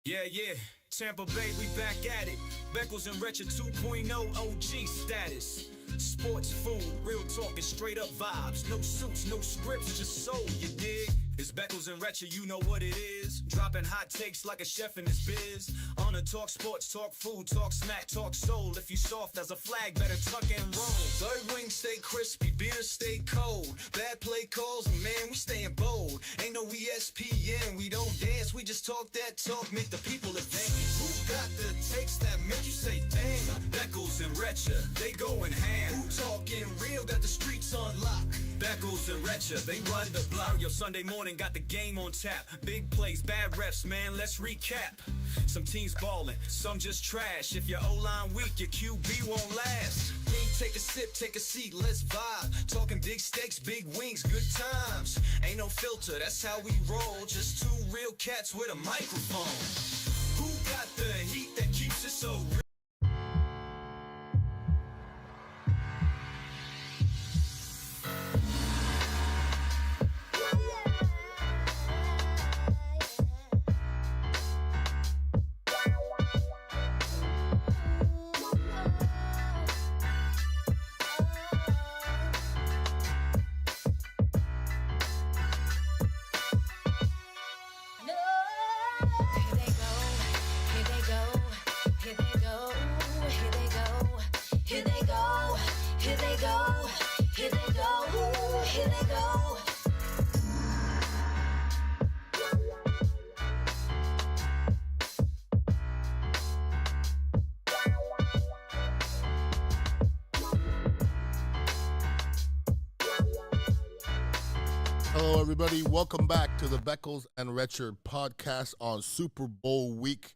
Yeah. Tampa Bay, we back at it. Beckles and Recher 2.0 OG status. Sports food, real talking, straight up vibes. No suits, no scripts, just soul, you dig? It's Beckles and Recher, you know what it is. Dropping hot takes like a chef in his biz. On to talk sports, talk food, talk smack, talk soul. If you soft as a flag, better tuck and roll. Third wing stay crispy, beer stay cold. Bad play calls, man, we staying bold. Ain't no ESPN, we don't dance. We just talk that talk, make the people advance. Who got the takes that make you say damn? Beckles and Recher, they going ham. Who talking real, got the streets on lock. Beckles and Recher, they run the block. Yo, Sunday morning, got the game on tap. Big plays, bad reps, man, let's recap. Some teams ballin', some just trash. If your O-line weak, your QB won't last. Take a sip, take a seat, let's vibe. Talking big steaks, big wings, good times. Ain't no filter, that's how we roll. Just two real cats with a microphone. Who got the heat that keeps it so real? Hello, everybody. Welcome back to the Beckles and Recher podcast on Super Bowl week.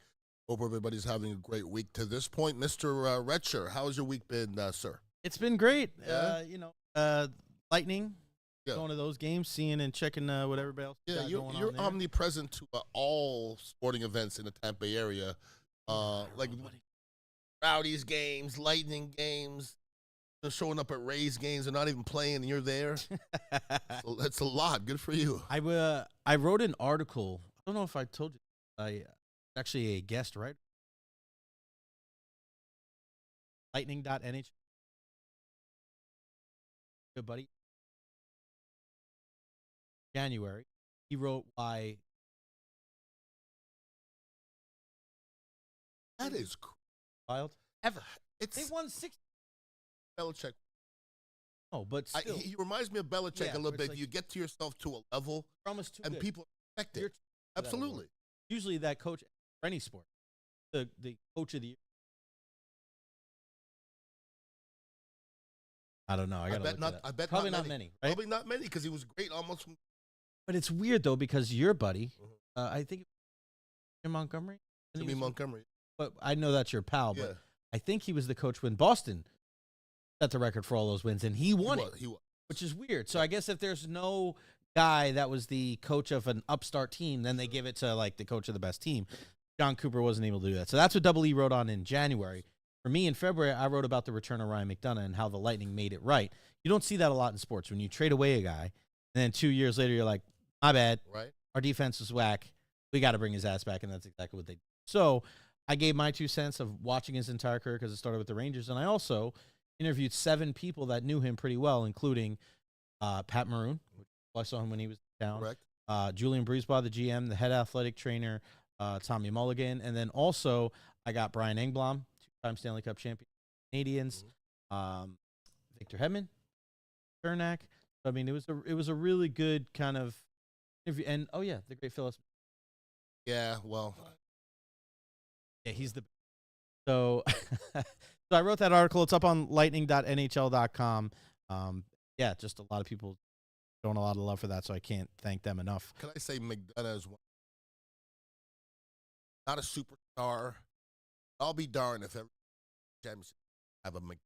Hope everybody's having a great week to this point. Mr. Recher, how's your week been, sir? It's been great. Yeah. Lightning, Yeah. going to those games, seeing and checking what everybody else got going You're on there. omnipresent to all sporting events in the Tampa area, like Rowdy's games, Lightning games. They're showing up at Rays games and not even playing, and you're there. So that's a lot. Good for you. I wrote an article. I don't know if I told you. I actually a guest writer. Lightning.nh. Good buddy. January. He wrote why. That is Wild. Ever. It's They won 6. Belichick. Oh, but still. He reminds me of Belichick Yeah, a little where it's bit. like- You get to yourself to a level, you're almost too and good. people expect You're it. too good at Absolutely. award. Usually that coach for any sport, the coach of the year. I don't know. I bet not. I bet Probably not not many, right? Probably not many because he was great almost from. But it's weird though because your buddy, Mhm. I think in Montgomery. I think Jimmy he was- Montgomery. But I know that's your pal. Yeah, But I think he was the coach when Boston set the record for all those wins, and he won it, He was. which is weird. So I guess if there's no guy that was the coach of an upstart team, then they give it to like the coach of the best team. John Cooper wasn't able to do that. So that's what Double E wrote on in January. For me, in February, I wrote about the return of Ryan McDonough and how the Lightning made it right. You don't see that a lot in sports. When you trade away a guy, and then 2 years later, you're like, my bad. Right. Our defense is whack. We got to bring his ass back, and that's exactly what they did. So I gave my 2 cents of watching his entire career because it started with the Rangers, and I also interviewed 7 people that knew him pretty well, including Pat Maroon. I saw him when he was down. Correct. Julian Brisebois, the GM, the head athletic trainer, Tommy Mulligan, and then also I got Brian Engblom, 2-time Stanley Cup champion, Canadians, Victor Hedman, Chernak. So, I mean, it was a really good kind of interview, and the great Phyllis. Yeah. Well. Yeah, he's the. So, so I wrote that article. It's up on lightning.nhl.com. Just a lot of people showing a lot of love for that, so I can't thank them enough. Can I say McDonough is not a superstar? I'll be darned if every championship have a McDonough.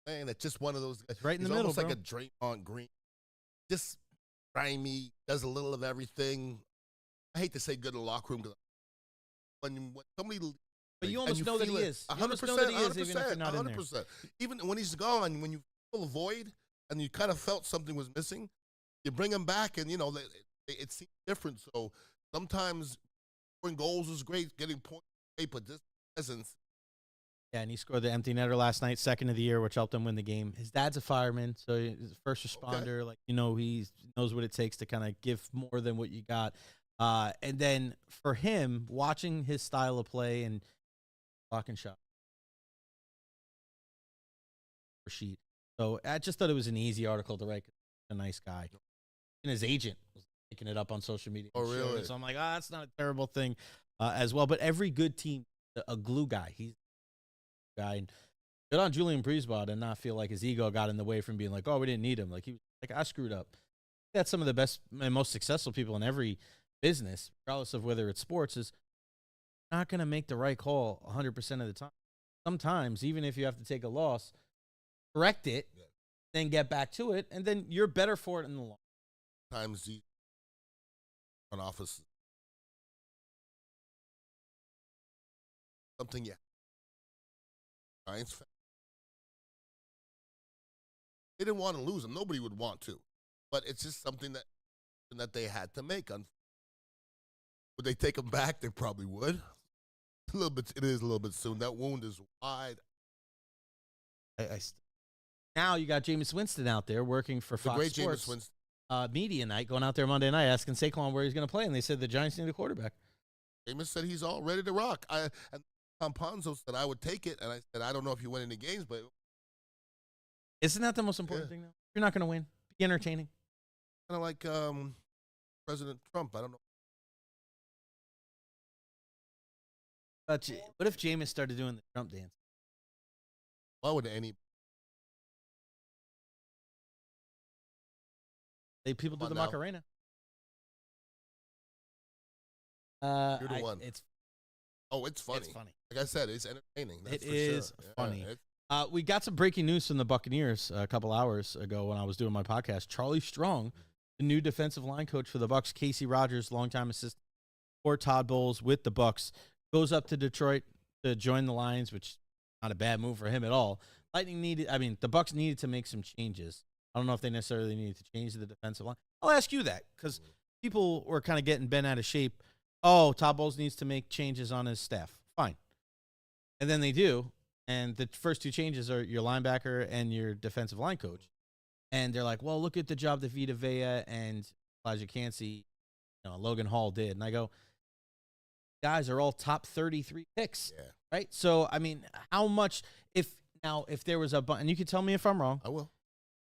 Man, it's just one of those. It's right in he's the middle, almost bro. like a Draymond Green. Just grimy, does a little of everything. I hate to say good in the locker room because when somebody. But you and almost know that he feel it, is. You almost know that he is, even if you're not in there. 100%. Even when he's gone, when you feel a void and you kind of felt something was missing, you bring him back, and it seems different. So sometimes scoring goals was great, getting points was great, but this presence. Yeah, and he scored the empty netter last night, second of the year, which helped him win the game. His dad's a fireman, so he's a first responder. Okay. Like, he knows what it takes to kind of give more than what you got. And then for him, watching his style of play and blocking shot sheet. So I just thought it was an easy article to write. A nice guy. And his agent was picking it up on social media. Oh, really? So I'm like, that's not a terrible thing as well. But every good team, a glue guy. He's a guy. And good on Julian Breezeball to not feel like his ego got in the way from being like, oh, we didn't need him. Like, he was like, I screwed up. That's some of the best and most successful people in every business, regardless of whether it's sports, is not going to make the right call 100% of the time. Sometimes, even if you have to take a loss, correct it, then get back to it, and then you're better for it in the long run. Times the front office. Something, yeah. Giants fans. They didn't want to lose him. Nobody would want to. But it's just something that they had to make. Would they take him back? They probably would. A little bit. It is a little bit soon. That wound is wide. Now you got Jameis Winston out there working for Fox great Sports. Jameis Winston. Media night, going out there Monday night, asking Saquon where he's going to play, and they said the Giants need a quarterback. Jameis said he's all ready to rock. And Tom Ponzo said I would take it, and I said I don't know if you win any games, but isn't that the most important thing? Though you're not going to win. Be entertaining. Kind of like President Trump. I don't know. But what if Jameis started doing the Trump dance? Why would any? People do the Macarena. You're the one. It's funny. It's funny. Like I said, it's entertaining. That's for is sure. funny. Yeah, we got some breaking news from the Buccaneers a couple hours ago when I was doing my podcast. Charlie Strong, the new defensive line coach for the Bucs, Casey Rogers, longtime assistant for Todd Bowles with the Bucs, goes up to Detroit to join the Lions, which is not a bad move for him at all. The Bucs needed to make some changes. I don't know if they necessarily needed to change the defensive line. I'll ask you that because people were kind of getting bent out of shape. Oh, Todd Bowles needs to make changes on his staff. Fine. And then they do. And the first two changes are your linebacker and your defensive line coach. And they're like, well, look at the job that Vita Vea and Elijah Cansey, Logan Hall did. And I go, guys are all top 33 picks. Yeah. Right? So, how much, if there was and you can tell me if I'm wrong. I will.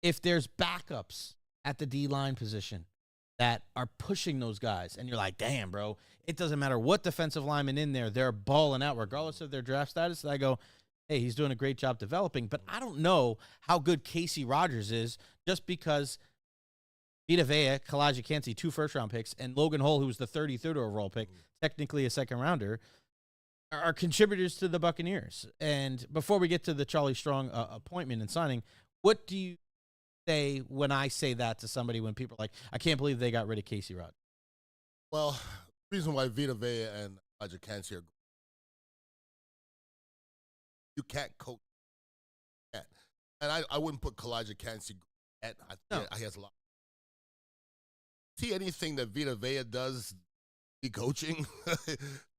If there's backups at the D-line position that are pushing those guys, and you're like, damn, bro, it doesn't matter what defensive lineman in there, they're balling out regardless of their draft status. And I go, hey, he's doing a great job developing, but I don't know how good Casey Rogers is just because Vita Vea, Elijah Cansey, 2 first-round picks, and Logan Hall, who was the 33rd overall pick, technically a second-rounder, are contributors to the Buccaneers. And before we get to the Charlie Strong appointment and signing, what do you say when I say that to somebody when people are like, I can't believe they got rid of Casey Rogers? Well, the reason why Vita Vea and Elijah Cansey are you can't coach. And I wouldn't put Elijah Cansey at. He has a lot. See anything that Vita Vea does be coaching?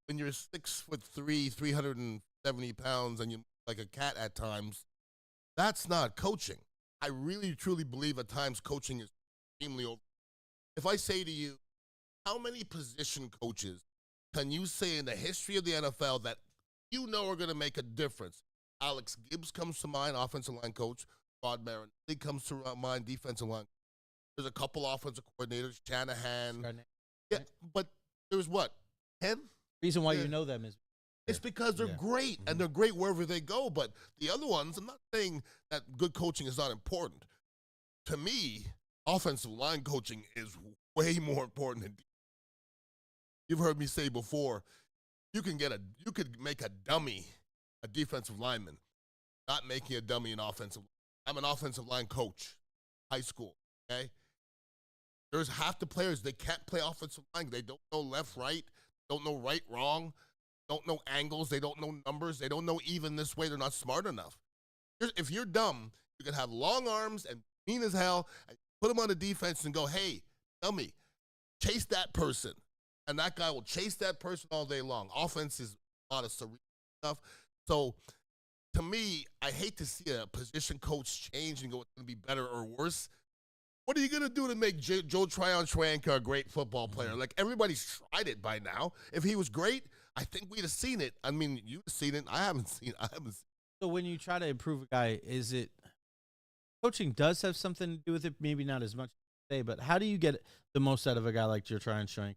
When you're 6'3", 370 pounds, and you like a cat at times, that's not coaching. I really, truly believe at times coaching is extremely over. If I say to you, how many position coaches can you say in the history of the NFL that are going to make a difference? Alex Gibbs comes to mind, offensive line coach. Rod Marinelli comes to mind, defensive line. There's a couple offensive coordinators, Shanahan. Yeah, but there's what, 10? Reason why you know them is it's because they're great, and they're great wherever they go. But the other ones, I'm not saying that good coaching is not important. To me, offensive line coaching is way more important than. You've heard me say before, you could make a dummy a defensive lineman, not making a dummy an offensive. I'm an offensive line coach, high school. Okay, there's half the players they can't play offensive line. They don't know left, right, don't know right, wrong. Don't know angles, they don't know numbers, they don't know even this way, they're not smart enough. If you're dumb, you can have long arms and mean as hell, and put them on the defense and go, hey, dummy, chase that person. and that guy will chase that person all day long. Offense is a lot of cerebral stuff. So, to me, I hate to see a position coach change and go, it's going to be better or worse. What are you going to do to make Joe Tryon-Schwanka a great football player? Like, everybody's tried it by now. If he was great, I think we'd have seen it. I mean, you've seen it. I haven't seen it. So when you try to improve a guy, is it coaching does have something to do with it? Maybe not as much today, but how do you get the most out of a guy like Joe Tryon-Schwanka?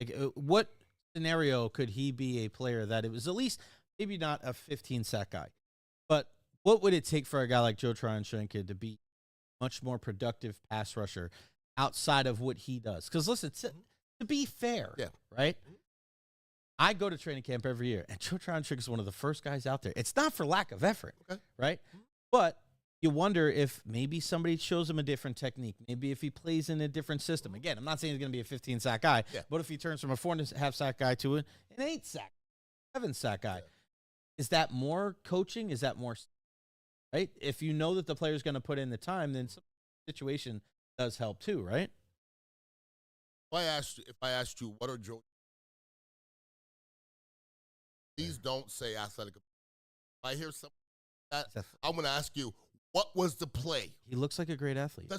Like, what scenario could he be a player that it was at least maybe not a 15-sack guy, but what would it take for a guy like Joe Tryon-Schwanka to be much more productive pass rusher outside of what he does? Because listen, to be fair, right? I go to training camp every year, and Joe Tryon-Schwanka is one of the first guys out there. It's not for lack of effort, right? But you wonder if maybe somebody shows him a different technique. Maybe if he plays in a different system. Again, I'm not saying he's going to be a 15-sack guy, but if he turns from a 4.5-sack guy to an 8-sack, 7-sack guy, is that more coaching? Is that more, right? If you know that the player's going to put in the time, then some situation does help too, right? If I asked you, what are Joe? Please don't say athletic. If I hear something like that, I'm going to ask you, what was the play? He looks like a great athlete.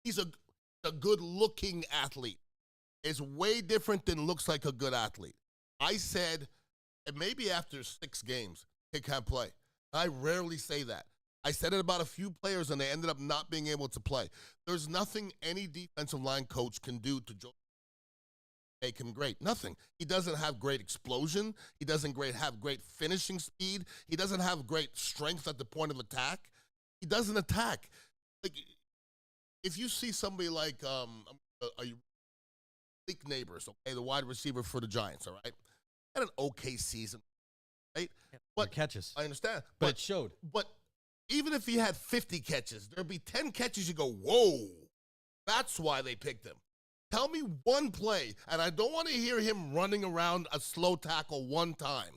He's a good-looking athlete. It's way different than looks like a good athlete. I said, and maybe after 6 games, he can't play. I rarely say that. I said it about a few players, and they ended up not being able to play. There's nothing any defensive line coach can do to make him great. Nothing. He doesn't have great explosion. He doesn't have great finishing speed. He doesn't have great strength at the point of attack. He doesn't attack. Like, if you see somebody like Leak Neighbors, okay, the wide receiver for the Giants, all right, had an okay season, right? But catches. I understand, but it showed. But even if he had 50 catches, there'd be 10 catches. You go, whoa, that's why they picked him. Tell me one play, and I don't want to hear him running around a slow tackle one time.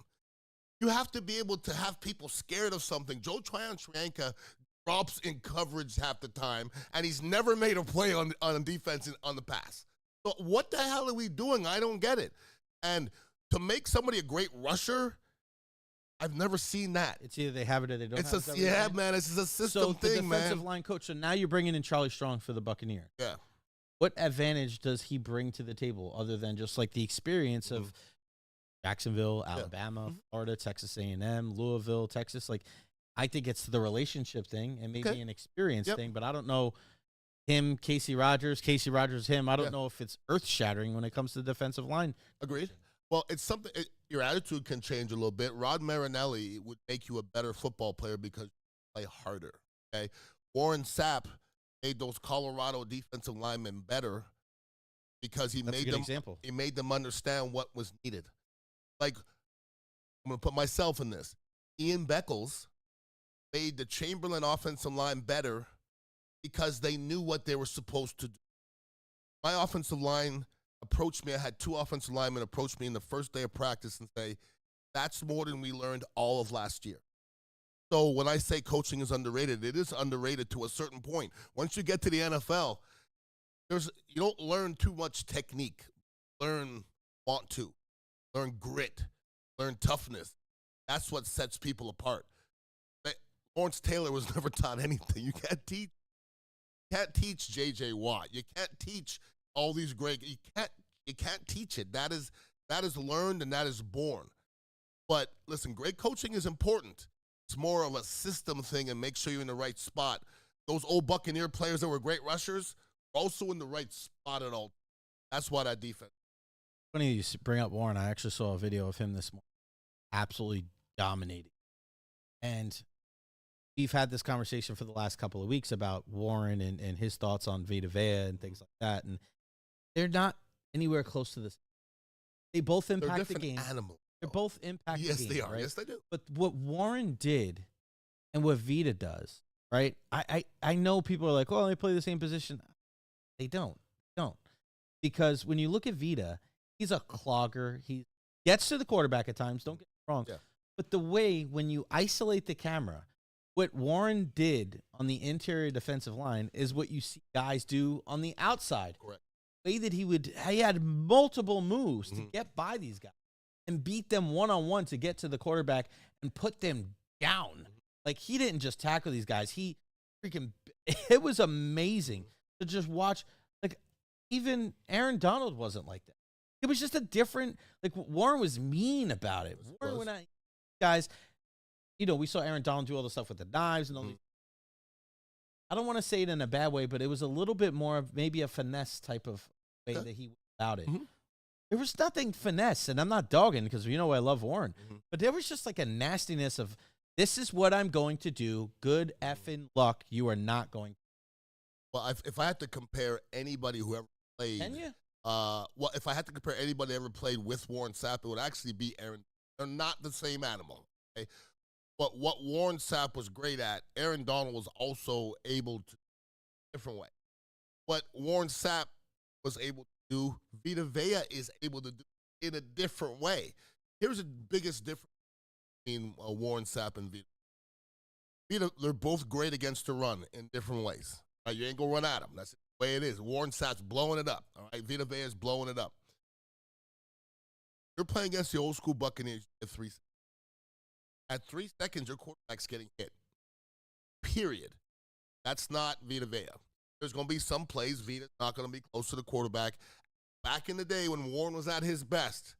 You have to be able to have people scared of something. Joe Tryon-Schwanka drops in coverage half the time, and he's never made a play on defense on the pass. So what the hell are we doing? I don't get it. And to make somebody a great rusher, I've never seen that. It's either they have it or they don't have it. Yeah, man, it's a system thing, man. So the defensive line coach, so now you're bringing in Charlie Strong for the Buccaneers. Yeah. What advantage does he bring to the table other than just like the experience of Jacksonville, Alabama, Florida, Texas A&M, Louisville, Texas? Like, I think it's the relationship thing and maybe an experience thing, but I don't know him, Casey Rogers, him. I don't know if it's earth-shattering when it comes to the defensive line. Agreed. Well, it's something, your attitude can change a little bit. Rod Marinelli would make you a better football player because you play harder, okay? Warren Sapp made those Colorado defensive linemen better because he made them understand what was needed. Like, I'm going to put myself in this. Ian Beckles made the Chamberlain offensive line better because they knew what they were supposed to do. My offensive line approached me. I had 2 offensive linemen approach me in the first day of practice and say, that's more than we learned all of last year. So when I say coaching is underrated, it is underrated to a certain point. Once you get to the NFL, you don't learn too much technique. Learn grit, learn toughness. That's what sets people apart. Lawrence Taylor was never taught anything. You can't teach J.J. Watt. You can't teach all these great. You can't teach it. That is learned and that is born. But listen, great coaching is important. It's more of a system thing and make sure you're in the right spot. Those old Buccaneer players that were great rushers are also in the right spot at all. That's why that defense. Funny you bring up Warren. I actually saw a video of him this morning, absolutely dominating. And we've had this conversation for the last couple of weeks about Warren and his thoughts on Vita Vea and things like that. And they're not anywhere close to this. They both impact the game. Animals. They're both impact the game. Yes, they are. Right? Yes, they do. But what Warren did and what Vita does, right? I know people are like, well, they play the same position. They don't. Because when you look at Vita, he's a clogger. He gets to the quarterback at times. Don't get me wrong. Yeah. But the way when you isolate the camera, what Warren did on the interior defensive line is what you see guys do on the outside. Correct. way that he had multiple moves to get by these guys and beat them one-on-one to get to the quarterback and put them down. Like, he didn't just tackle these guys. It was amazing to just watch. Like, even Aaron Donald wasn't like that. It was just a different, like, Warren was mean about it. Warren went at guys, we saw Aaron Donald do all the stuff with the knives and all these. I don't want to say it in a bad way, but it was a little bit more of maybe a finesse type of way that he went about it. There was nothing finesse, and I'm not dogging because I love Warren, but there was just like a nastiness of, this is what I'm going to do. Good effing luck. You are not going to. Well, if I had to compare anybody who ever played. Can you? If I had to compare anybody ever played with Warren Sapp, it would actually be Aaron. They're not the same animal. Okay? But what Warren Sapp was great at, Aaron Donald was also able to do different way. What Warren Sapp was able to do, Vita Vea is able to do in a different way. Here's the biggest difference between Warren Sapp and Vita. Vita, they're both great against the run in different ways. Right? You ain't gonna run at them. That's the way it is. Warren Sapp's blowing it up. All right, Vita Vea is blowing it up. You're playing against the old school Buccaneers at 3 seconds. At 3 seconds, your quarterback's getting hit. Period. That's not Vita Vea. There's going to be some plays Vita's not going to be close to the quarterback. Back in the day when Warren was at his best,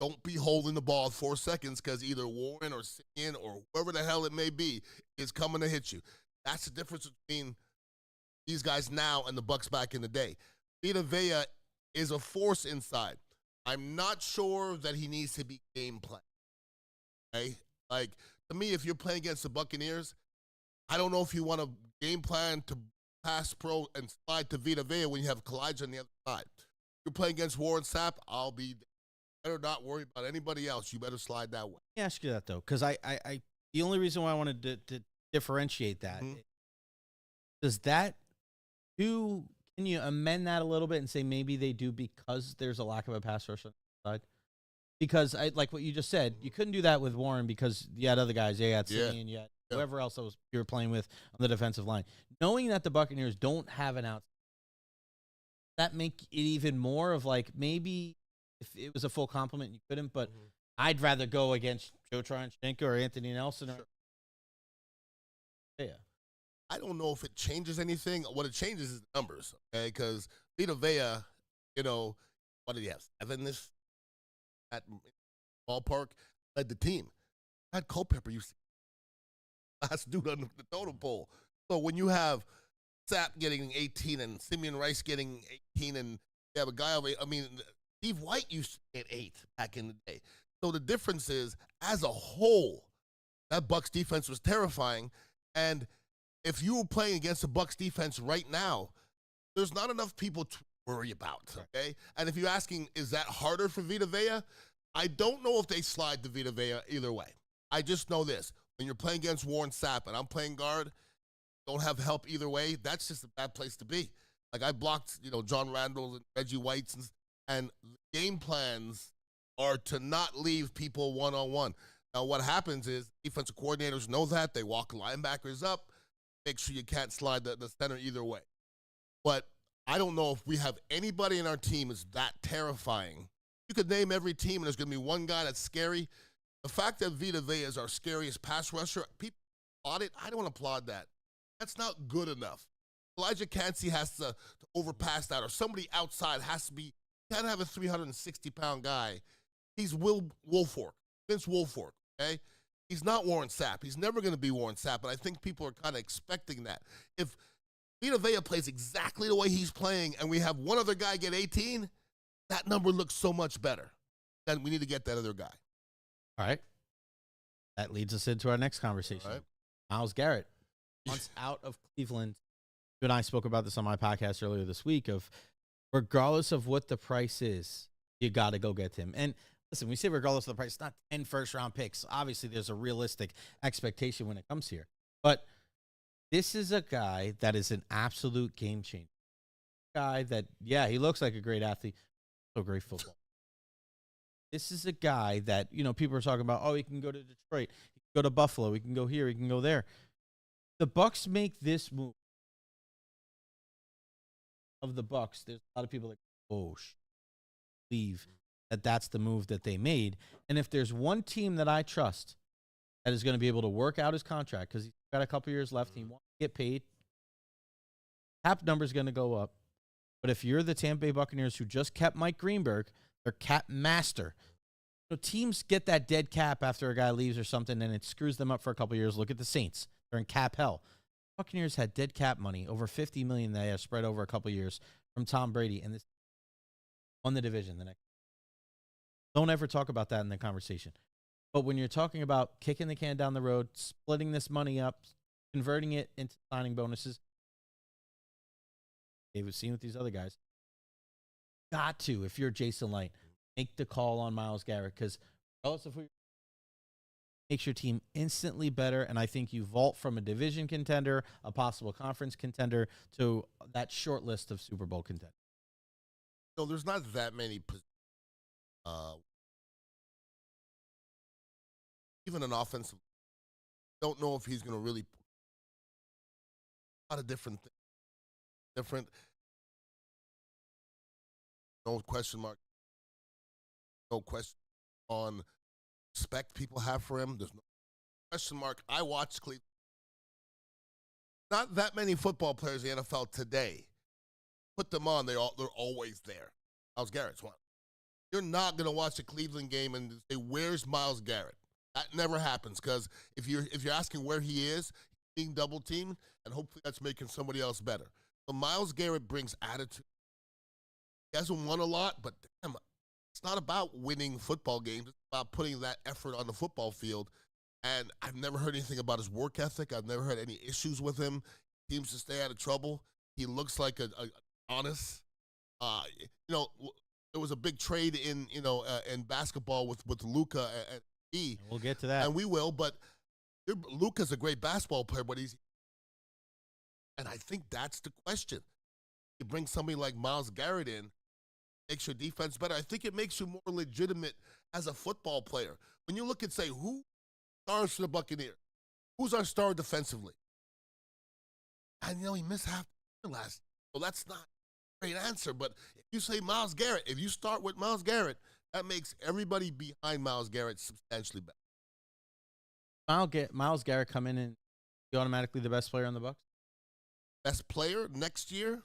don't be holding the ball 4 seconds because either Warren or Simeon or whoever the hell it may be is coming to hit you. That's the difference between these guys now and the Bucs back in the day. Vita Vea is a force inside. I'm not sure that he needs to be game plan. Okay? Like, to me, if you're playing against the Buccaneers, I don't know if you want to game plan to pass pro and slide to Vita Vea when you have Kalijah on the other side. If you're playing against Warren Sapp, I'll be better not worry about anybody else. You better slide that way. Let me ask you that, though, because I the only reason why I wanted to differentiate that, does that do, can you amend that a little bit and say maybe they do because there's a lack of a pass rush on the side? Because I like what you just said, you couldn't do that with Warren because you had other guys. You had Simeon, you had whoever else you were playing with on the defensive line. Knowing that the Buccaneers don't have an out, that make it even more of like, maybe if it was a full complement, you couldn't. But I'd rather go against Joe Tryon-Shenko or Anthony Nelson. I don't know if it changes anything. What it changes is the numbers, okay? Because Vita Vea, what did he have? 7 this at ballpark, led the team. Had Culpepper, you see, last dude on the totem pole. So when you have Sapp getting 18 and Simeon Rice getting 18, and you have a guy over, Steve White used to get 8 back in the day. So the difference is, as a whole, that Bucs defense was terrifying. And if you were playing against the Bucs defense right now, there's not enough people to worry about, okay? And if you're asking, is that harder for Vita Vea? I don't know if they slide to Vita Vea either way. I just know this. When you're playing against Warren Sapp and I'm playing guard, don't have help either way, that's just a bad place to be. Like, I blocked, John Randall and Reggie White's, and game plans are to not leave people one-on-one. Now, what happens is defensive coordinators know that. They walk linebackers up, make sure you can't slide the center either way. But I don't know if we have anybody in our team is that terrifying. You could name every team, and there's going to be one guy that's scary. The fact that Vita Vea is our scariest pass rusher, people applaud it. I don't applaud that. That's not good enough. Elijah Cansey has to overpass that, or somebody outside has to be. You can't have a 360-pound guy. He's Vince Wilfork, okay? He's not Warren Sapp. He's never going to be Warren Sapp, but I think people are kind of expecting that. If Vita Vea plays exactly the way he's playing and we have one other guy get 18, that number looks so much better. Then we need to get that other guy. All right. That leads us into our next conversation. Right. Myles Garrett, once out of Cleveland. You and I spoke about this on my podcast earlier this week of regardless of what the price is, you got to go get him. And listen, we say regardless of the price, it's not 10 first-round picks. Obviously, there's a realistic expectation when it comes here. But this is a guy that is an absolute game changer. Guy that, he looks like a great athlete, so great football. This is a guy that, people are talking about, he can go to Detroit, he can go to Buffalo, he can go here, he can go there. The Bucs make this move. of the Bucs, there's a lot of people that believe that that's the move that they made. And if there's one team that I trust that is going to be able to work out his contract because he's got a couple years left, and he wants to get paid, cap number's going to go up. But if you're the Tampa Bay Buccaneers who just kept Mike Greenberg, they're cap master. So teams get that dead cap after a guy leaves or something, and it screws them up for a couple years. Look at the Saints; they're in cap hell. Buccaneers had dead cap money, over $50 million they have spread over a couple years from Tom Brady, and this won the division the next. Don't ever talk about that in the conversation. But when you're talking about kicking the can down the road, splitting this money up, converting it into signing bonuses, we've seen with these other guys. Got to, if you're Jason Light, make the call on Myles Garrett, because makes your team instantly better, and I think you vault from a division contender, a possible conference contender, to that short list of Super Bowl contenders. No, there's not that many. Even an offensive, don't know if he's going to really. A lot of different things. No question mark. No question on respect people have for him. There's no question mark. I watched Cleveland. Not that many football players in the NFL today. Put them on, they're always there. Myles Garrett's one. You're not going to watch a Cleveland game and say, "Where's Myles Garrett?" That never happens, because if you're asking where he is, he's being double teamed, and hopefully that's making somebody else better. So Myles Garrett brings attitude. He hasn't won a lot, but damn, it's not about winning football games. It's about putting that effort on the football field. And I've never heard anything about his work ethic. I've never had any issues with him. He seems to stay out of trouble. He looks like a honest. There was a big trade in basketball with Luka and E. We'll get to that, and we will. But Luka's a great basketball player, but and I think that's the question. You bring somebody like Myles Garrett in, makes your defense better. I think it makes you more legitimate as a football player. When you look and say, who stars for the Buccaneers? Who's our star defensively? And, he missed half the year last year, so that's not a great answer. But if you say Myles Garrett, if you start with Myles Garrett, that makes everybody behind Myles Garrett substantially better. Myles Garrett come in and be automatically the best player on the Bucs? Best player next year?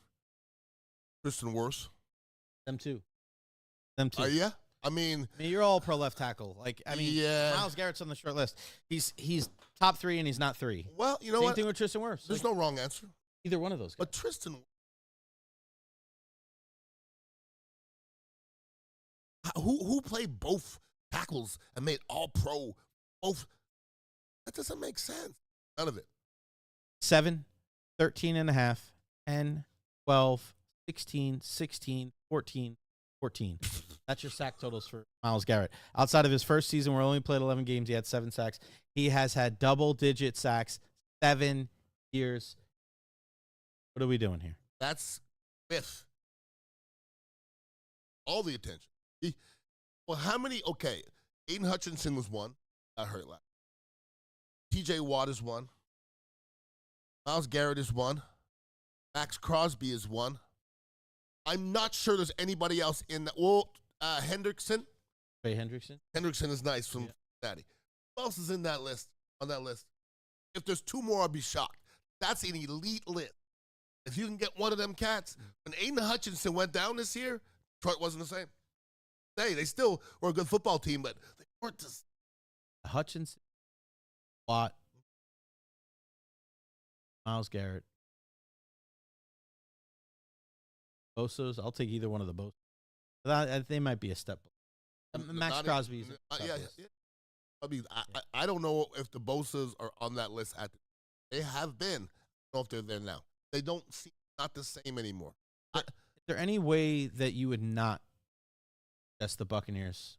Tristan Wirfs. Them too. Yeah? I mean, you're all pro left tackle. Yeah. Myles Garrett's on the short list. He's top 3 and he's not 3. Well, you know Same what? thing with Tristan Wirfs. There's no wrong answer. Either one of those guys. But Tristan, who played both tackles and made all pro both? That doesn't make sense. None of it. 7, 13.5, 10, 12, 16, 16, 14, 14. That's your sack totals for Myles Garrett. Outside of his first season, where he only played 11 games, he had 7 sacks. He has had double-digit sacks 7 years. What are we doing here? That's 5th. All the attention. How many? Okay, Aiden Hutchinson was 1. Got hurt last. T.J. Watt is 1. Myles Garrett is 1. Max Crosby is 1. I'm not sure there's anybody else in that. Well, Hendrickson. Trey Hendrickson? Hendrickson is nice from Cincinnati. Who else is in that list? On that list? If there's 2 more, I'll be shocked. That's an elite list. If you can get one of them cats. When Aiden Hutchinson went down this year, Detroit wasn't the same. They still were a good football team, but they weren't just. Hutchinson, Watt, Myles Garrett, Bosa's. I'll take either one of the Bosa. They might be a step. Max Crosby's. Yeah. I mean, I don't know if the Bosa's are on that list. They have been. I don't know if they're there now. They don't seem not the same anymore. Is there any way that you would not guess the Buccaneers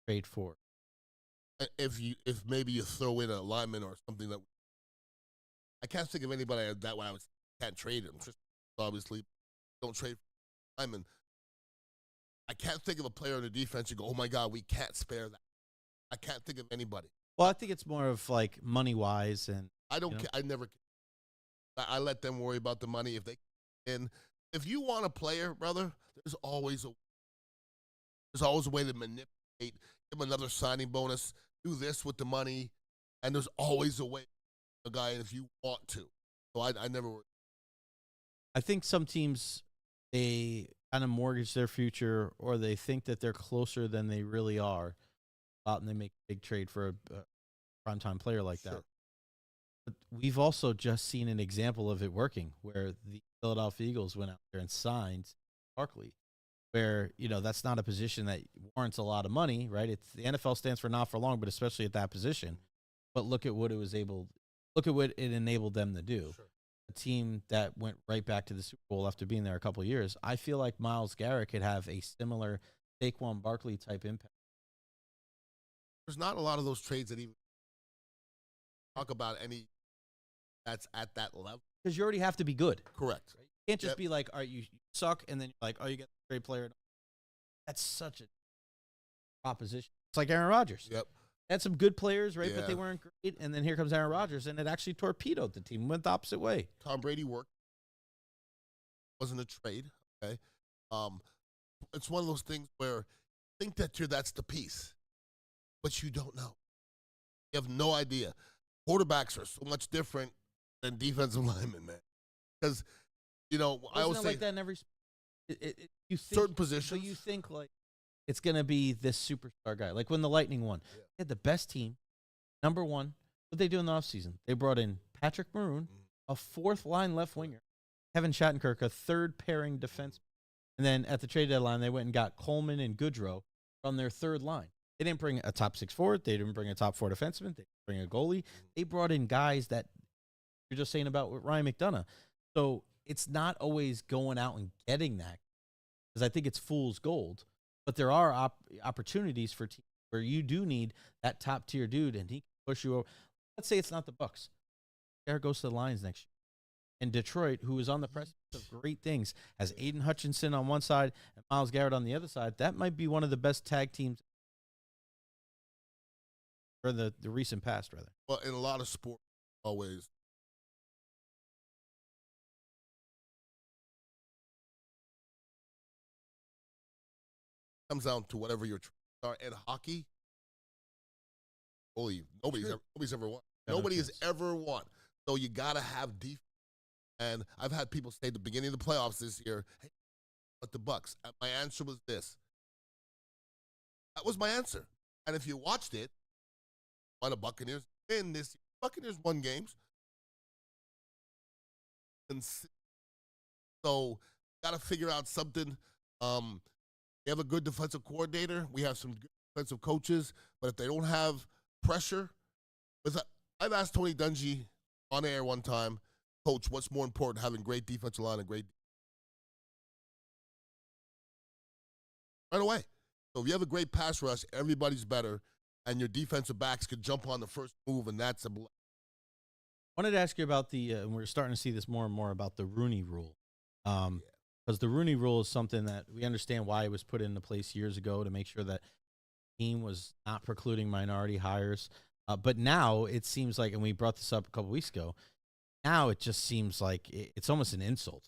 trade for? If maybe you throw in a lineman or something that. I can't think of anybody that way. Can't trade him. Obviously, don't trade linemen. I can't think of a player in the defense. You go, oh my God, we can't spare that. I can't think of anybody. Well, I think it's more of like money wise, and I don't. I never. I let them worry about the money if they can. if you want a player, brother, there's always a way to manipulate, give him another signing bonus, do this with the money, and there's always a way a guy if you want to. So I never. I think some teams, they kind of mortgage their future, or they think that they're closer than they really are, and they make a big trade for a primetime player like that. Sure. But we've also just seen an example of it working, where the Philadelphia Eagles went out there and signed Barkley, where, that's not a position that warrants a lot of money, right? It's the NFL stands for not for long, but especially at that position. But look at what it enabled them to do. Sure. A team that went right back to the Super Bowl after being there a couple of years. I feel like Myles Garrett could have a similar Saquon Barkley type impact. There's not a lot of those trades that even talk about any that's at that level. Because you already have to be good. Correct. Right? You can't just be like, all right, you suck, and then you're like, oh, you get a great player. That's such a proposition. It's like Aaron Rodgers. Yep. Had some good players, right? Yeah. But they weren't great. And then here comes Aaron Rodgers, and it actually torpedoed the team, went the opposite way. Tom Brady worked. Wasn't a trade. Okay. It's one of those things where think that that's the piece, but you don't know. You have no idea. Quarterbacks are so much different than defensive linemen, man. Because, I always say like that in every. You think, certain positions. So you think like it's gonna be this superstar guy, like when the Lightning won. Yeah. They had the best team. Number one, what they do in the offseason? They brought in Patrick Maroon, a fourth line left winger, Kevin Shattenkirk, a third pairing defenseman, and then at the trade deadline they went and got Coleman and Goodrow from their third line. They didn't bring a top 6 forward. They didn't bring a top 4 defenseman. They didn't bring a goalie. They brought in guys that you're just saying about with Ryan McDonough. So it's not always going out and getting that, because I think it's fool's gold. But there are opportunities for teams where you do need that top tier dude, and he can push you over. Let's say it's not the Bucs. Garrett goes to the Lions next year. And Detroit, who is on the precipice of great things, has Aiden Hutchinson on one side and Myles Garrett on the other side. That might be one of the best tag teams for the recent past, rather. Well, in a lot of sports, always. Comes down to whatever your trades are. In hockey, nobody's ever won. Nobody has ever won. So you got to have defense. And I've had people say at the beginning of the playoffs this year, hey, but the Bucs. And my answer was this. That was my answer. And if you watched it, why the Buccaneers win this year? Buccaneers won games. And so got to figure out something. We have a good defensive coordinator. We have some good defensive coaches. But if they don't have pressure, I've asked Tony Dungy on air one time, Coach, what's more important, having great defensive line and great right away. So if you have a great pass rush, everybody's better, and your defensive backs could jump on the first move, and that's a. I wanted to ask you about and we're starting to see this more and more about the Rooney Rule. Because the Rooney Rule is something that we understand why it was put into place years ago to make sure that the team was not precluding minority hires. But now it seems like, and we brought this up a couple weeks ago, now it just seems like it's almost an insult.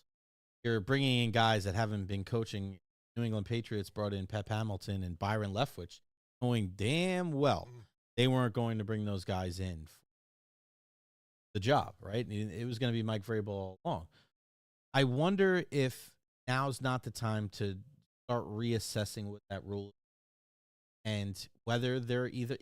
You're bringing in guys that haven't been coaching. New England Patriots brought in Pep Hamilton and Byron Leftwich, knowing damn well they weren't going to bring those guys in for the job, right? It was going to be Mike Vrabel all along. I wonder if now's not the time to start reassessing what that rule is and whether they're even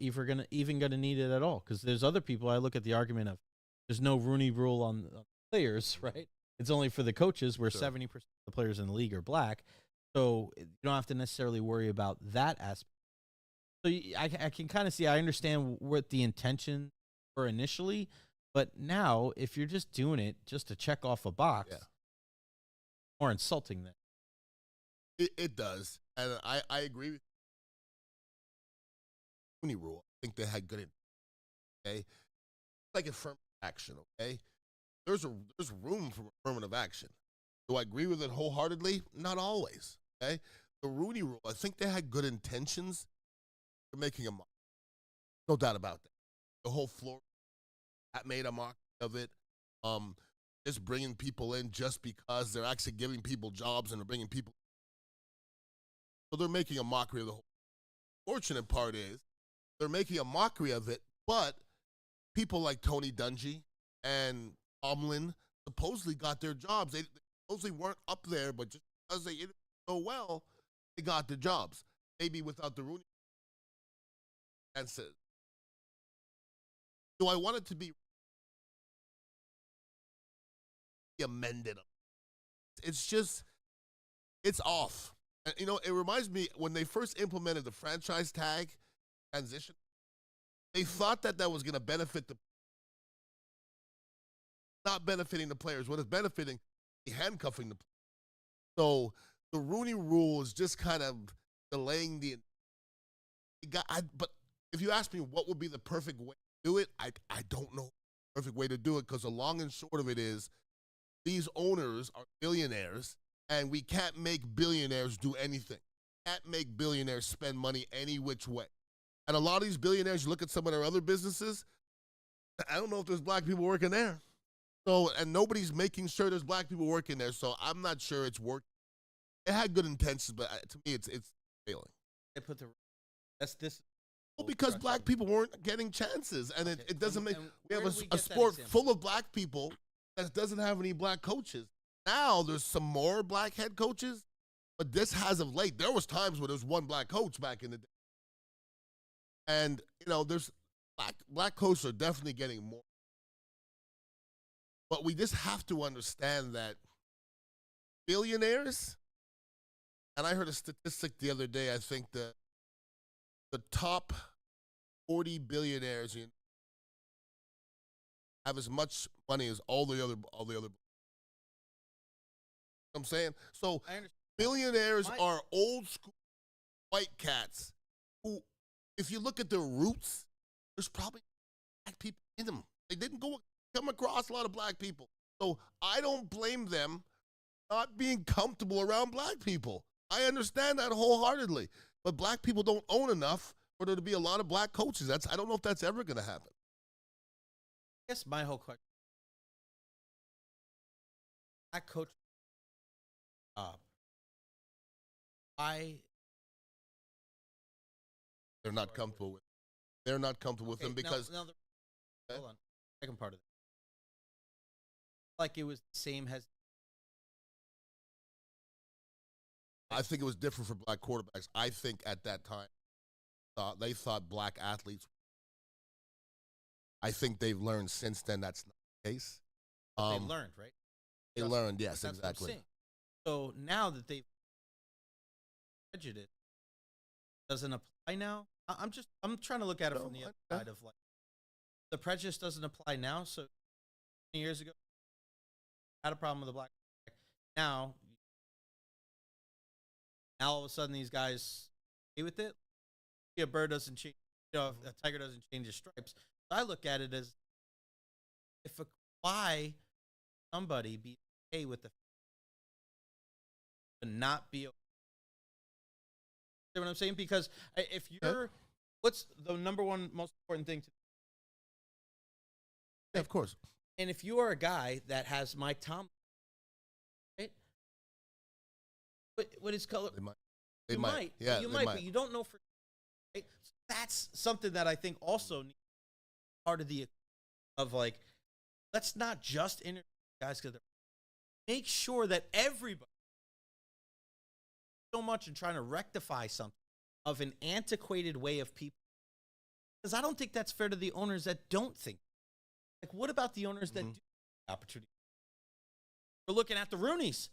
going to need it at all. Because there's other people. I look at the argument of there's no Rooney Rule on players, right? It's only for the coaches, where 70% of the players in the league are black. So you don't have to necessarily worry about that aspect. So I can kind of see, I understand what the intention were initially, but now if you're just doing it just to check off a box, more insulting than. It does. And I agree with the Rooney Rule. I think they had good, okay? Like affirmative action, okay? There's room for affirmative action. Do I agree with it wholeheartedly? Not always, okay? The Rooney Rule, I think they had good intentions for making a mock. No doubt about that. The whole floor, that made a mock of it. just bringing people in just because they're actually giving people jobs and they're bringing people. So they're making a mockery of the whole. Fortunate part is they're making a mockery of it, but people like Tony Dungy and Tomlin supposedly got their jobs. They supposedly weren't up there, but just because they did so well, they got the jobs. Maybe without the Rooney. That's it. Do I want it to be amended? It's just, it's off. And, it reminds me when they first implemented the franchise tag transition, they thought that was going to benefit not benefiting the players. What is benefiting, handcuffing the players. So the Rooney Rule is just kind of delaying but if you ask me what would be the perfect way to do it, I don't know the perfect way to do it, because the long and short of it is these owners are billionaires, and we can't make billionaires do anything. Can't make billionaires spend money any which way. And a lot of these billionaires, you look at some of their other businesses, I don't know if there's black people working there. So, and nobody's making sure there's black people working there, so I'm not sure it's working. It had good intentions, but to me, it's failing. They put this. Well, because black people weren't getting chances, and it doesn't make. We have a get sport that full of black people that doesn't have any black coaches. Now there's some more black head coaches, but this has of late. There was times where there was one black coach back in the day, and there's black coaches are definitely getting more. But we just have to understand that billionaires, and I heard a statistic the other day, I think the top 40 billionaires have as much money as all the other. You know what I'm saying? So billionaires are old school white cats who, if you look at their roots, there's probably black people in them. They didn't come across a lot of black people. So I don't blame them not being comfortable around black people. I understand that wholeheartedly. But black people don't own enough for there to be a lot of black coaches. I don't know if that's ever going to happen. I guess my whole question. Black coach. They're not comfortable with. They're not comfortable with them because. Hold on. Second part of it. Like it was the same as. I think it was different for black quarterbacks. I think at that time, they thought black athletes. I think they've learned since then that's not the case. They've learned, right? They learned, yes, That's exactly. So now that they've prejudice doesn't apply now. I'm trying to look at it from the other side of like the prejudice doesn't apply now. So 20 years ago, had a problem with a black now all of a sudden these guys stay with it. A bird doesn't change, a tiger doesn't change his stripes. So I look at it as why somebody be okay with the not be okay. You know what I'm saying? Because if you're, what's the number one most important thing to? Yeah, of course. And if you are a guy that has Mike Tomlin, right? What is color? They might. Yeah, you might, but you don't know for. Right? So that's something that I think also needs part of like, let's not just interview guys because make sure that everybody so much in trying to rectify something of an antiquated way of people. Because I don't think that's fair to the owners that don't think. Like, what about the owners that do have opportunity? We're looking at the Rooneys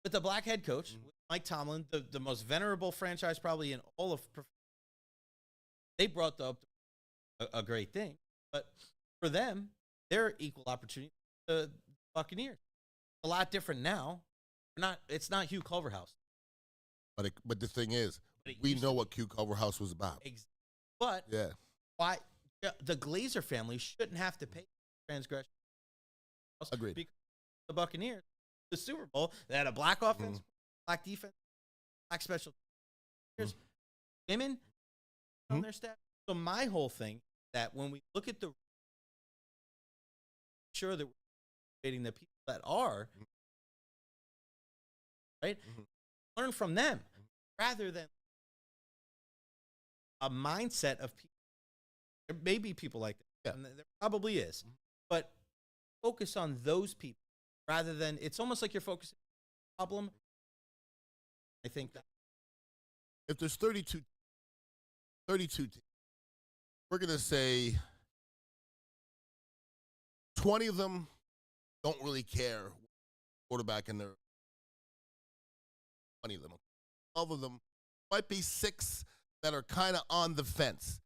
with the black head coach, with Mike Tomlin, the most venerable franchise probably in all of. They brought up a great thing, but for them, they're equal opportunity. The Buccaneers, a lot different now. It's not Hugh Culverhouse. But the thing is, we know what Hugh Culverhouse was about. But yeah, why the Glazer family shouldn't have to pay transgression? Agreed. Because the Buccaneers, the Super Bowl, they had a black offense, black defense, black special. There's women on their staff. So my whole thing that when we look at sure that motivating the people that are, right? Learn from them rather than a mindset of people. There may be people like that, and there probably is, but focus on those people rather than it's almost like you're focusing on the problem. I think that if there's 32 teams, we're going to say 20 of them don't really care quarterback in their 20 of them. 12 of them might be 6 that are kind of on the fence.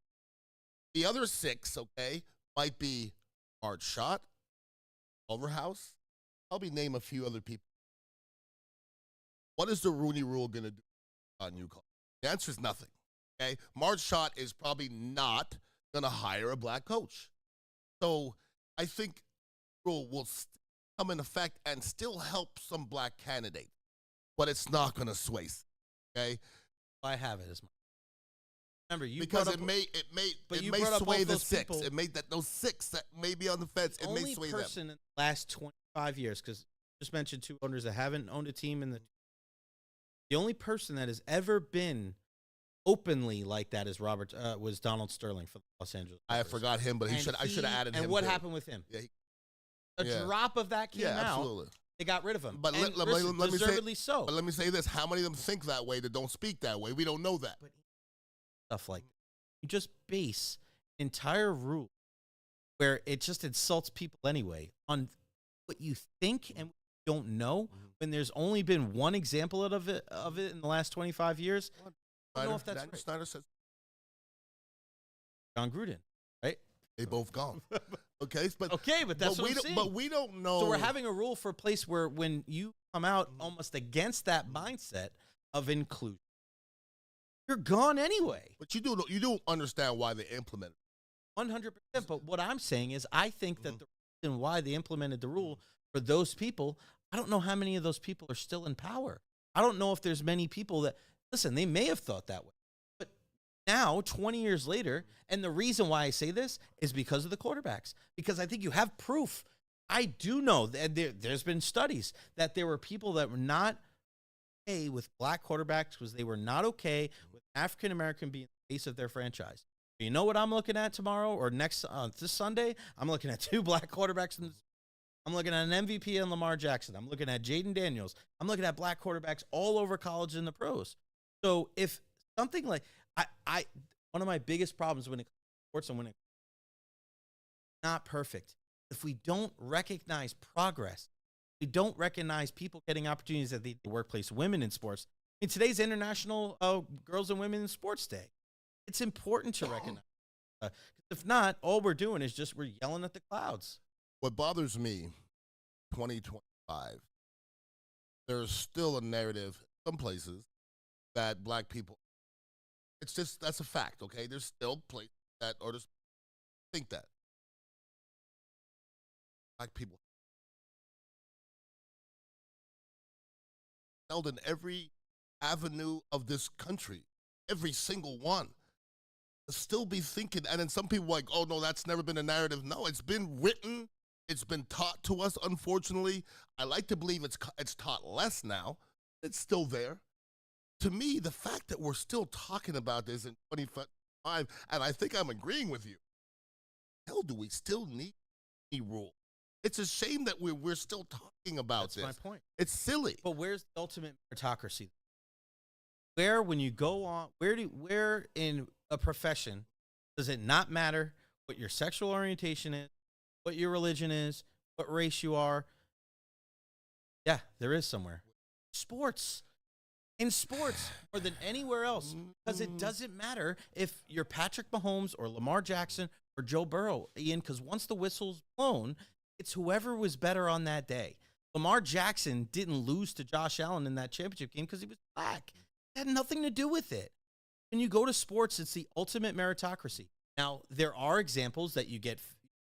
The other 6, okay, might be hard shot, Overhouse. Probably name a few other people. What is the Rooney Rule going to do on you? The answer is nothing. Okay, Marge Schott is probably not going to hire a black coach. So I think the rule will come in effect and still help some black candidates, but it's not going to sway. Okay, I have it as my. Remember, you because brought up, it may brought up sway both the those 6. people. It may that those 6 that may be on the fence. It may sway only them. person in the last 25 years, because just mentioned 2 owners that haven't owned a team in the only person that has ever been openly like that is was Donald Sterling for the Los Angeles Clippers. I forgot him, but I should have added him. And what too. happened with him? Yeah, A drop of that came out. Absolutely. They got rid of him. But And let listen, me say, deservedly so. But let me say this: how many of them think that way that don't speak that way? We don't know that. But stuff like that. You just base entire rule where it just insults people anyway on what you think and what you don't know. When there's only been one example of it in the last 25 years. I don't know if that's right. Snyder says John Gruden, right? they both gone. Okay, but that's what I'm saying. But we don't know. So we're having a rule for a place where when you come out almost against that mindset of inclusion, you're gone anyway. But you do understand why they implemented it. 100%. But what I'm saying is I think that the reason why they implemented the rule for those people, I don't know how many of those people are still in power. I don't know if there's many people that, listen, they may have thought that way. But now, 20 years later, and the reason why I say this is because of the quarterbacks. Because I think you have proof. I do know that there's been studies that there were people that were not okay with black quarterbacks because they were not okay with African-American being the face of their franchise. You know what I'm looking at tomorrow or this Sunday? I'm looking at 2 black quarterbacks. I'm looking at an MVP in Lamar Jackson. I'm looking at Jaden Daniels. I'm looking at black quarterbacks all over college and the pros. So if something like one of my biggest problems when it comes to sports and when it's not perfect, if we don't recognize progress, we don't recognize people getting opportunities at the workplace, women in sports. I mean, today's International Girls and Women in Sports Day. It's important to recognize. If not, all we're doing is we're yelling at the clouds. What bothers me, 2025, there's still a narrative in some places that black people, that's a fact, okay? There's still places that, or just think that black people held in every avenue of this country, every single one. Still be thinking, and then some people are like, oh no, that's never been a narrative. No, it's been written, it's been taught to us, unfortunately. I like to believe it's taught less now. It's still there. To me, the fact that we're still talking about this in 2025, and I think I'm agreeing with you, hell, do we still need a rule? It's a shame that we're still talking about this. That's my point. It's silly. But where's the ultimate meritocracy? Where, when you go on, where in a profession does it not matter what your sexual orientation is, what your religion is, what race you are? Yeah, there is somewhere. Sports. In sports, more than anywhere else, because it doesn't matter if you're Patrick Mahomes or Lamar Jackson or Joe Burrow, Ian, because once the whistle's blown, it's whoever was better on that day. Lamar Jackson didn't lose to Josh Allen in that championship game because he was black. It had nothing to do with it. When you go to sports, it's the ultimate meritocracy. Now, there are examples that you get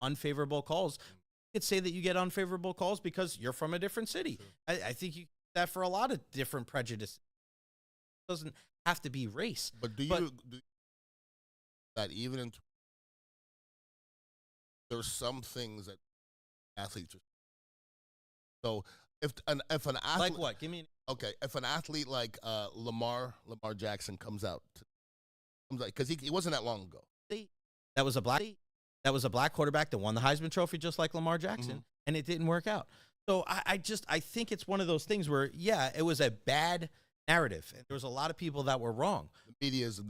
unfavorable calls. You could say that you get unfavorable calls because you're from a different city. Sure. I think you get that for a lot of different prejudices. It doesn't have to be race. But do that even in there's some things that athletes are So if an athlete, Like what? Give me. if an athlete like Lamar Jackson comes out, because he wasn't that long ago. That was a black quarterback that won the Heisman Trophy just like Lamar Jackson, and it didn't work out. So I think it's one of those things where, yeah, it was a bad narrative, and there was a lot of people that were wrong. The media is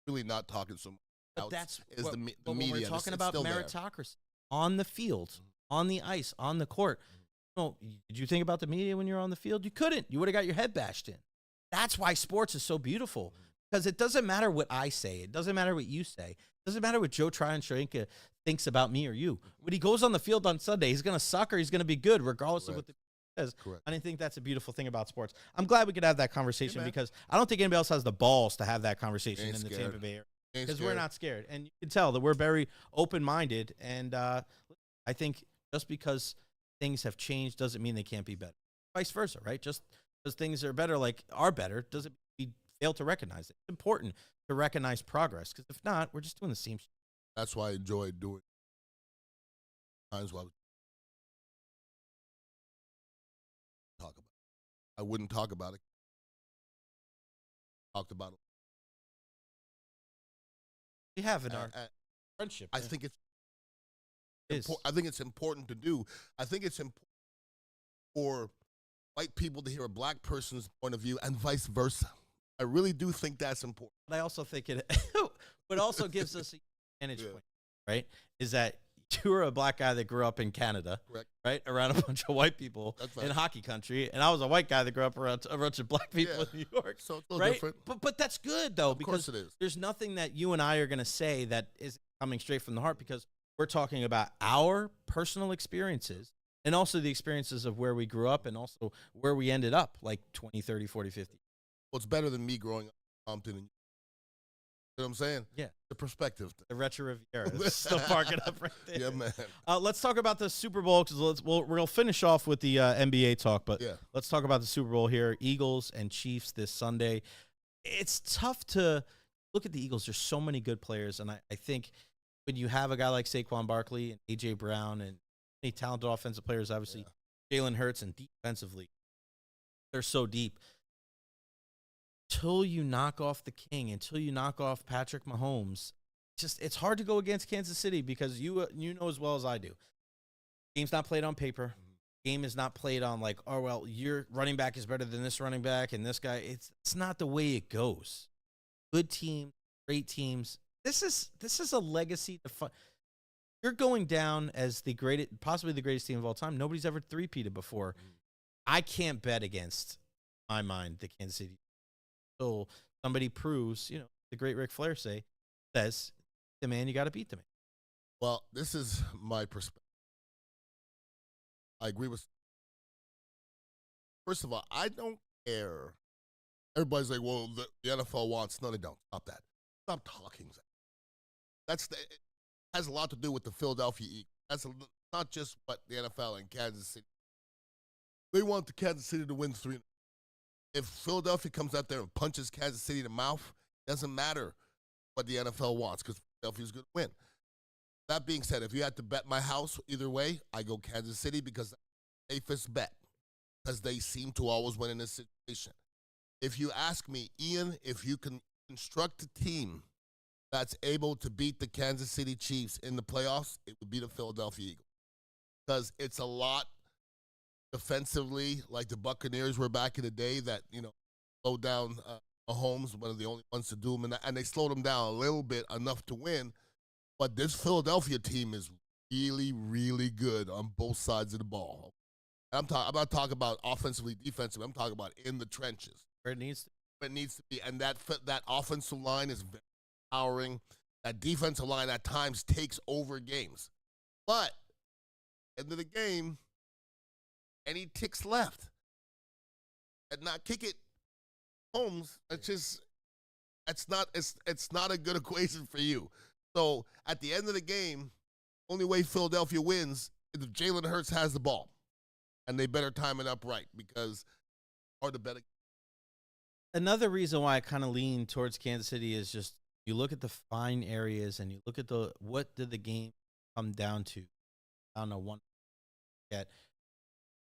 really not talking so much. But that's is what, the when media. we're talking It's about still there. meritocracy on the field, on the ice, on the court. No, did you think about the media when you're on the field? You couldn't. You would have got your head bashed in. That's why sports is so beautiful, because it doesn't matter what I say. It doesn't matter what you say. It doesn't matter what Joe Tryon-Shoyinka thinks about me or you. When he goes on the field on Sunday, he's going to suck or he's going to be good, regardless of what the says. Correct. And I think that's a beautiful thing about sports. I'm glad we could have that conversation, because I don't think anybody else has the balls to have that conversation in the Tampa Bay area, because we're not scared. And you can tell that we're very open-minded. And I think just because things have changed doesn't mean they can't be better. Vice versa, right? Just because things are better, doesn't mean we fail to recognize it. It's important to recognize progress, because if not, we're just doing the same shit. That's why I enjoy doing times while talk about it. I wouldn't talk about it. Talked about it. We have in our friendship. I think I think it's important to do. I think it's important for white people to hear a black person's point of view and vice versa. I really do think that's important. But I also think it what also gives us a advantage point, right? Is that you were a black guy that grew up in Canada, Correct. right? Around a bunch of white people in hockey country. And I was a white guy that grew up around a bunch of black people in New York. So it's a little right? different. But that's good, though, because it is. there's nothing that you and I are going to say that is coming straight from the heart, because we're talking about our personal experiences and also the experiences of where we grew up and also where we ended up like 20, 30, 40, 50. Well, it's better than me growing up in Compton. You know what I'm saying? Yeah. The perspective. The Recher Riviera. It's still parking up right there. Yeah, man. Let's talk about the Super Bowl, because we'll finish off with the NBA talk, but let's talk about the Super Bowl here. Eagles and Chiefs this Sunday. It's tough to look at the Eagles. There's so many good players, and I think when you have a guy like Saquon Barkley and A.J. Brown and many talented offensive players, obviously Jalen Hurts, and defensively, they're so deep. Until you knock off the king, until you knock off Patrick Mahomes, it's hard to go against Kansas City, because you know as well as I do. Game's not played on paper. Game is not played on like, oh, well, your running back is better than this running back and this guy. It's not the way it goes. Good teams, great teams. This is a legacy to you're going down as possibly the greatest team of all time. Nobody's ever three-peated before. I can't bet against, in my mind, the Kansas City. So somebody proves, the great Ric Flair says, the man, you got to beat the man. Well, this is my perspective. I agree with. First of all, I don't care. Everybody's like, well, the NFL wants. No, they don't. Stop that. Stop talking. It has a lot to do with the Philadelphia Eagles. That's not just what the NFL and Kansas City. They want the Kansas City to win 3. If Philadelphia comes out there and punches Kansas City in the mouth, it doesn't matter what the NFL wants, because Philadelphia's going to win. That being said, if you had to bet my house either way, I go Kansas City, because that's the safest bet, because they seem to always win in this situation. If you ask me, Ian, if you can construct a team that's able to beat the Kansas City Chiefs in the playoffs, it would be the Philadelphia Eagles, because it's a lot defensively, like the Buccaneers were back in the day, that slowed down Mahomes, one of the only ones to do them, and they slowed him down a little bit, enough to win. But this Philadelphia team is really, really good on both sides of the ball. I'm not talking about offensively, defensively. I'm talking about in the trenches. Where it needs to. Where it needs to be, and that offensive line is very empowering. That defensive line at times takes over games, but end of the game, any ticks left, and not kick it, Holmes. It's not a good equation for you. So at the end of the game, only way Philadelphia wins is if Jalen Hurts has the ball, and they better time it up right, because hard to bet. Another reason why I kind of lean towards Kansas City is just you look at the fine areas and you look at what did the game come down to? I don't know, one at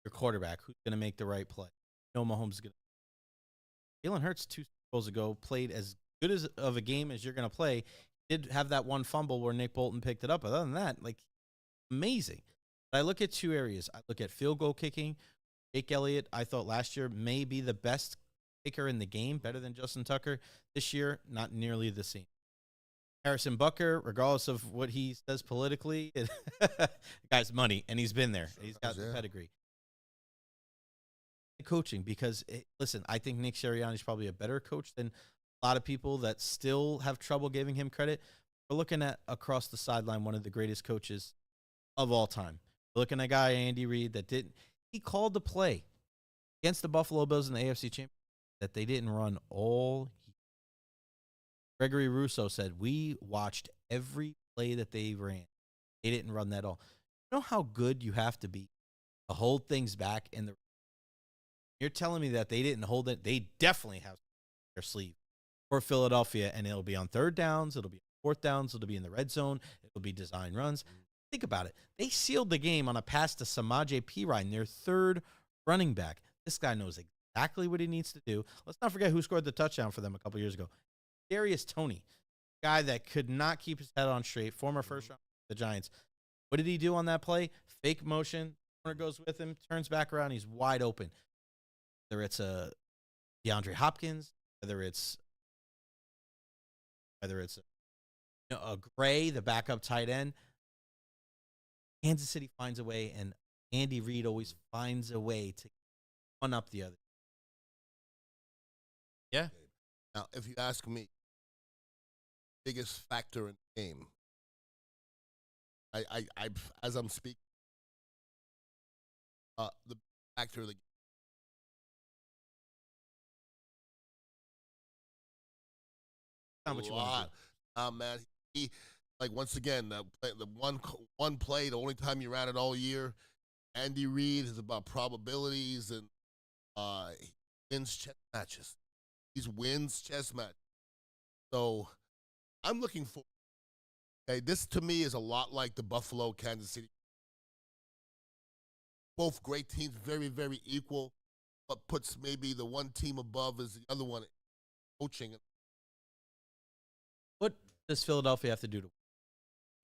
your quarterback, who's going to make the right play. No, Mahomes is going to. Jalen Hurts 2 Super Bowls ago played as good as of a game as you're going to play. Did have that one fumble where Nick Bolton picked it up. Other than that, like, amazing. But I look at 2 areas. I look at field goal kicking. Jake Elliott, I thought last year may be the best kicker in the game, better than Justin Tucker. This year, not nearly the same. Harrison Butker, regardless of what he says politically, the guy's money, and he's been there. He's got the pedigree. Coaching, because, listen, I think Nick Sirianni is probably a better coach than a lot of people that still have trouble giving him credit. We're looking at, across the sideline, one of the greatest coaches of all time. We're looking at a guy, Andy Reid, that didn't – he called the play against the Buffalo Bills in the AFC Championship that they didn't run all year. Gregory Rousseau said, we watched every play that they ran. They didn't run that all. You know how good you have to be to hold things back in the – you're telling me that they didn't hold it. They definitely have their sleeve for Philadelphia, and it'll be on 3rd downs. It'll be on 4th downs. It'll be in the red zone. It'll be design runs. Think about it. They sealed the game on a pass to Samaje Perine, their 3rd running back. This guy knows exactly what he needs to do. Let's not forget who scored the touchdown for them a couple years ago. Darius Toney, guy that could not keep his head on straight, former first round for the Giants. What did he do on that play? Fake motion. Corner goes with him, turns back around. He's wide open. Whether it's a DeAndre Hopkins, whether it's a Gray, the backup tight end, Kansas City finds a way, and Andy Reid always finds a way to one up the other. Yeah. Now, if you ask me, biggest factor in the game, I as I'm speaking, the factor of the game. Not what you want to do. Man, he, like, once again, the one play, the only time you ran it all year. Andy Reid is about probabilities, and he wins chess matches. He wins chess matches. So I'm looking for. Okay, this to me is a lot like the Buffalo Kansas City. Both great teams, very, very equal, but puts maybe the one team above is the other one coaching. What does Philadelphia have to do to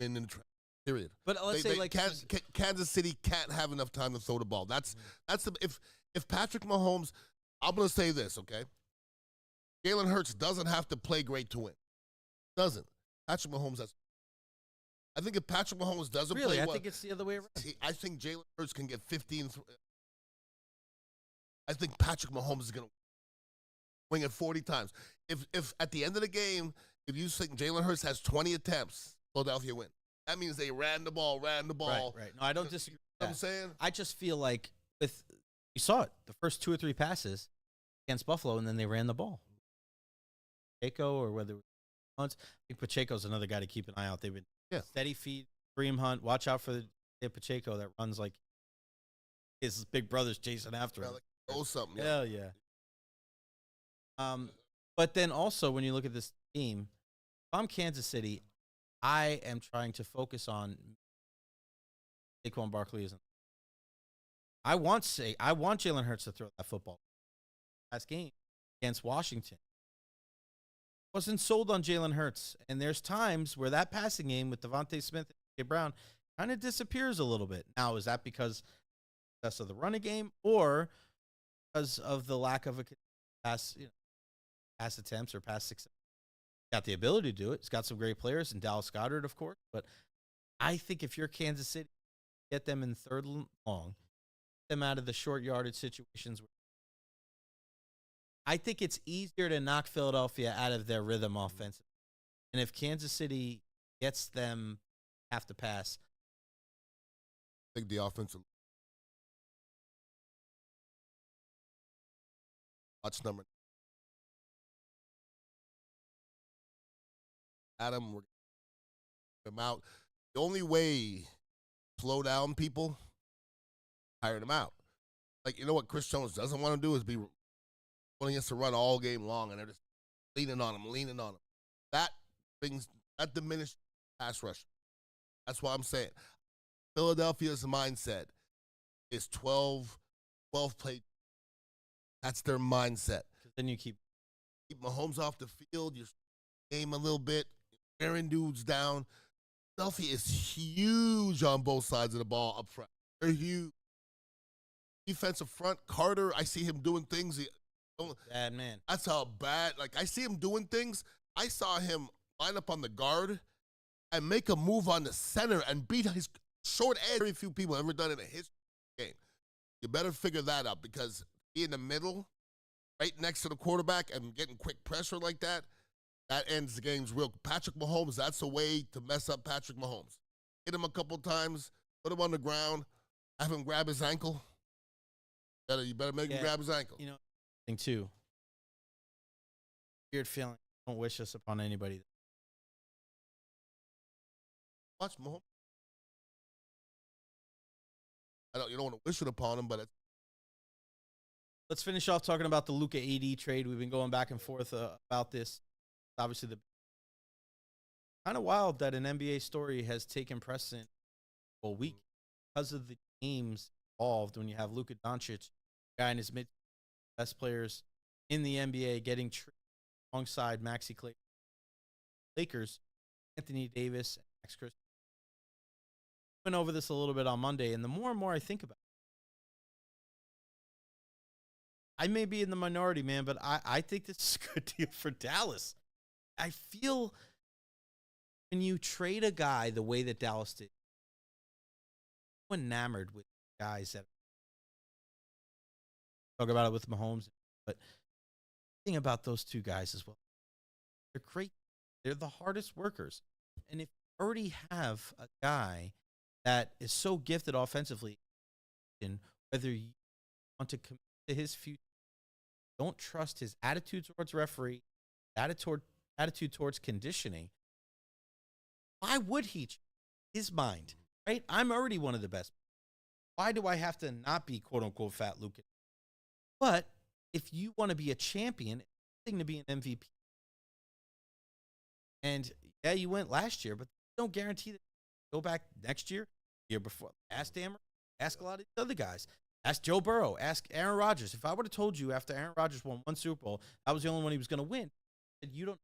win in the period? But let's say like Kansas City can't have enough time to throw the ball. That's if Patrick Mahomes, I'm gonna say this, okay? Jalen Hurts doesn't have to play great to win. Doesn't. Patrick Mahomes has. I think if Patrick Mahomes doesn't play well, I think it's the other way around. I think Jalen Hurts can get 15. I think Patrick Mahomes is gonna wing it 40 times. If at the end of the game, if you think Jalen Hurts has 20 attempts, Philadelphia win. That means they ran the ball. Right. No, I don't disagree. You know what I'm saying? I just feel like you saw it, the first 2 or 3 passes against Buffalo, and then they ran the ball. Pacheco, or whether Hunt. I think Pacheco's another guy to keep an eye out. They've been steady feet. Kareem Hunt. Watch out for the Pacheco that runs like his big brother's chasing after him. Like, something. Hell yeah. But then also when you look at this team, if I'm Kansas City, I am trying to focus on Saquon Barkley. I want Jalen Hurts to throw that football. Last game against Washington. Wasn't sold on Jalen Hurts. And there's times where that passing game with Devontae Smith and A. Brown kind of disappears a little bit. Now, is that because of the running game or because of the lack of a pass attempts or pass success? Got the ability to do it. He's got some great players, and Dallas Goedert, of course. But I think if you're Kansas City, get them in 3rd and long, get them out of the short yardage situations. I think it's easier to knock Philadelphia out of their rhythm offensively. And if Kansas City gets them have to pass, I think the offensive watch number. Adam, we're him out. The only way slow down people, hire them out. Like, you know what Chris Jones doesn't want to do is be wanting us to run all game long, and they're just leaning on him. That diminishes pass rush. That's why I'm saying Philadelphia's mindset is 12 12 play. That's their mindset. Then you keep Mahomes off the field, you game a little bit, wearing dudes down. Philadelphia is huge on both sides of the ball up front. They're huge. Defensive front, Carter, I see him doing things. bad man. That's how bad. Like, I see him doing things. I saw him line up on the guard and make a move on the center and beat his short edge. Very few people have ever done it in a history game. You better figure that out, because be in the middle, right next to the quarterback, and getting quick pressure like that, that ends the game's real. Patrick Mahomes, that's a way to mess up Patrick Mahomes. Hit him a couple times, put him on the ground, have him grab his ankle. You better make him grab his ankle. You know, thing too. Weird feeling. Don't wish this upon anybody. Watch Mahomes. You don't want to wish it upon him, but Let's finish off talking about the Luka AD trade. We've been going back and forth about this. Obviously, the kind of wild that an NBA story has taken precedent all week because of the games involved. When you have Luka Doncic, guy in his mid, best players in the NBA, getting traded alongside Maxi Clay, Lakers, Anthony Davis, and Max Christie. Went over this a little bit on Monday, and the more and more I think about it, I may be in the minority, man, but I think this is a good deal for Dallas. I feel when you trade a guy the way that Dallas did, I'm enamored with guys that talk about it with Mahomes, but the thing about those two guys as well, they're great. They're the hardest workers. And if you already have a guy that is so gifted offensively, and whether you want to commit to his future, don't trust his attitude towards referee, attitude towards conditioning, why would he change his mind, right? I'm already one of the best. Why do I have to not be quote-unquote fat Luka? But if you want to be a champion, it's a thing to be an MVP. And yeah, you went last year, but don't guarantee that. Go back next year, year before. Ask Dammer, ask a lot of these other guys. Ask Joe Burrow, ask Aaron Rodgers. If I would have told you after Aaron Rodgers won one Super Bowl, that was the only one he was going to win, you don't.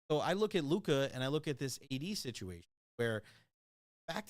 So I look at Luka and I look at this AD situation where the fact that